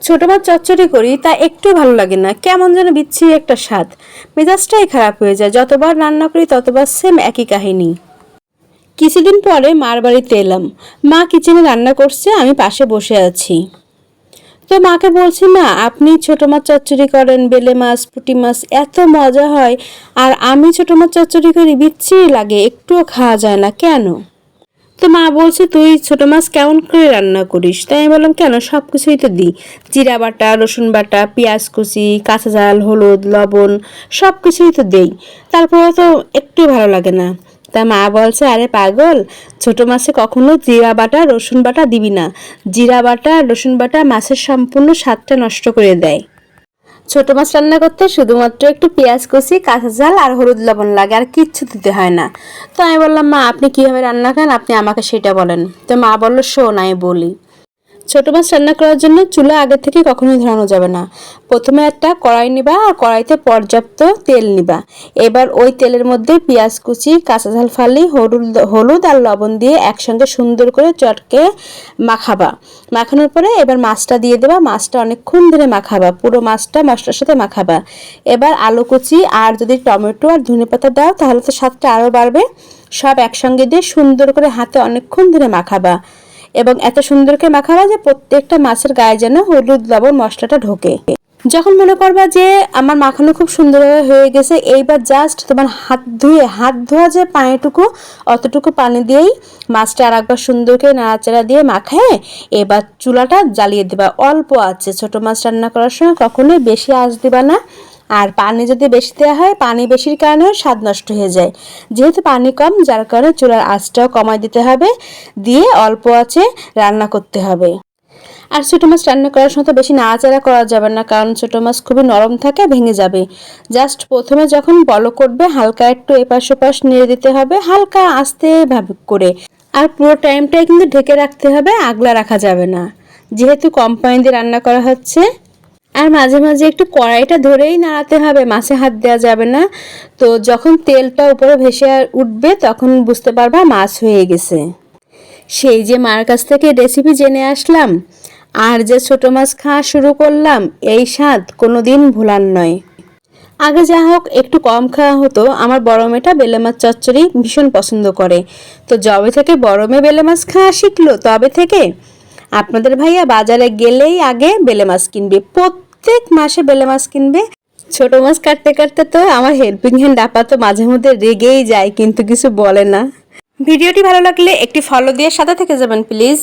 ছোট মাছ চচ্চড়ি করি তা একটু ভালো লাগে না, কেমন যেন বিচ্ছিরি একটা স্বাদ। মেজাজটাই খারাপ হয়ে যায়, যতবার রান্না করি ততবার সেম একই কাহিনী। কিছুদিন পরে মার বাড়িতে এলাম। মা কিচেনে রান্না করছে, আমি পাশে বসে আছি। তো মাকে বলছি, মা আপনি ছোট মাছ চচ্চড়ি করেন, বেলে মাছ পুঁটি মাছ এত মজা হয়, আর আমি ছোট মাছ চচ্চড়ি করি বিচ্ছিরি লাগে, একটুও খাওয়া যায় না কেন? তো মা বলছে, তুই ছোট মাছ কেমন করে রান্না করিস? তাই আমি বললাম, কেন সব কিছুই তো দিই, জিরা বাটা, রসুন বাটা, পেঁয়াজ কুচি, কাঁচা ঝাল, হলুদ, লবণ, সব কিছুই তো দেই, তারপরে তো একটু ভালো লাগে না। তা মা বলছে, আরে পাগল, ছোট মাছে কখনো জিরা বাটা রসুন বাটা দিবি না। জিরা বাটা রসুন বাটা মাছের সম্পূর্ণ স্বাদটা নষ্ট করে দেয়। ছোট মাছ রান্না করতে শুধুমাত্র একটু পেঁয়াজ কুচি, কাঁচা ঝাল আর হলুদ লবণ লাগে, আর কিচ্ছু দিতে হয় না। তো আমি বললাম, মা আপনি কিভাবে রান্না করেন, আপনি আমাকে সেটা বলেন। তো মা বললো, শোন আমি বলি। ছোট মাছ রান্না করার জন্য চুলা আগে থেকে কখনোই ধরানো যাবে না। প্রথমে একটা কড়াই নিবা, আর কড়াইতে পর্যাপ্ত তেল নিবা। এবার ওই তেলের মধ্যে পেঁয়াজ কুচি, কাঁচা ঝাল ফালি, হলুদ আর লবণ দিয়ে একসঙ্গে সুন্দর করে চটকে মাখাবা। মাখানোর পরে এবার মাছটা দিয়ে দেবা, মাছটা অনেকক্ষণ ধরে মাখাবা, পুরো মাছটা মশলার সাথে মাখাবা। এবার আলু কুচি আর যদি টমেটো আর ধনেপাতা দাও তাহলে তো স্বাদটা আরও বাড়বে। সব একসঙ্গে দিয়ে সুন্দর করে হাতে অনেকক্ষণ ধরে মাখাবা, এবং এত সুন্দর করে মাখাবা যে প্রত্যেকটা মাছের গায়ে যেন হলুদ লবণ মশলাটা ঢোকে। যখন মনে করবা যে আমার মাখানো খুব সুন্দরভাবে হয়ে গেছে, এইবার জাস্ট তোমার হাত ধোয়া যে পানিটুকু, অতটুকু পানি দিয়েই মাছটা আর একবার সুন্দর করে নাড়াচাড়া দিয়ে মাখায় এবার চুলাটা জ্বালিয়ে দেবা অল্প আছে। ছোট মাছ রান্না করার সময় কখনোই বেশি আঁচ দিবা না, আর পানি যদি বেশি দেওয়া হয়, পানি বেশির কারণেও স্বাদ নষ্ট হয়ে যায়। যেহেতু পানি কম, যার কারণে চুলার আঁচটাও কমায় দিতে হবে, দিয়ে অল্প আঁচে রান্না করতে হবে। আর ছোটো মাছ রান্না করার সময় তো বেশি নাড়াচাড়া করা যাবে না, কারণ ছোটো মাছ খুবই নরম থাকে, ভেঙে যাবে। জাস্ট প্রথমে যখন বলক করবে হালকা একটু এপাশ ওপাশ নেড়ে দিতে হবে, হালকা আস্তে ভাবে করে। আর পুরো টাইমটাই কিন্তু ঢেকে রাখতে হবে, আগলা রাখা যাবে না, যেহেতু কম পানি দিয়ে রান্না করা হচ্ছে। আর মাঝে মাঝে একটু কড়াইটা ধরেই নাড়াতে হবে, মাছে হাত দেওয়া যাবে না। তো যখন তেলটা উপরে ভেসে উঠবে তখন বুঝতে পারবা মাছ হয়ে গেছে। সেই যে মার কাছ থেকে রেসিপি জেনে আসলাম, আর যে ছোট মাছ খাওয়া শুরু করলাম, এই স্বাদ কোনোদিন ভোলার নয়। আগে যা হোক একটু কম খাওয়া হতো। আমার বড় মেয়েটা বেলে মাছ চচ্চড়ি ভীষণ পছন্দ করে, তো যবে থেকে বড় মেয়ে বেলে মাছ খাওয়া শিখলো তবে থেকে আপনাদের ভাইয়া বাজারে গেলেই আগে বেলে মাছ কিনবে, প্রত্যেক মাসে বেলে মাছ কিনবে। ছোট মাছ কাটতে কাটতে তো আমার হেল্পিং হ্যান্ড আপা তো মাঝে মধ্যে রেগেই যায়, কিন্তু কিছু বলে না। ভিডিওটি ভালো লাগলে একটি ফলো দিয়ে সাথে থেকে যাবেন প্লিজ।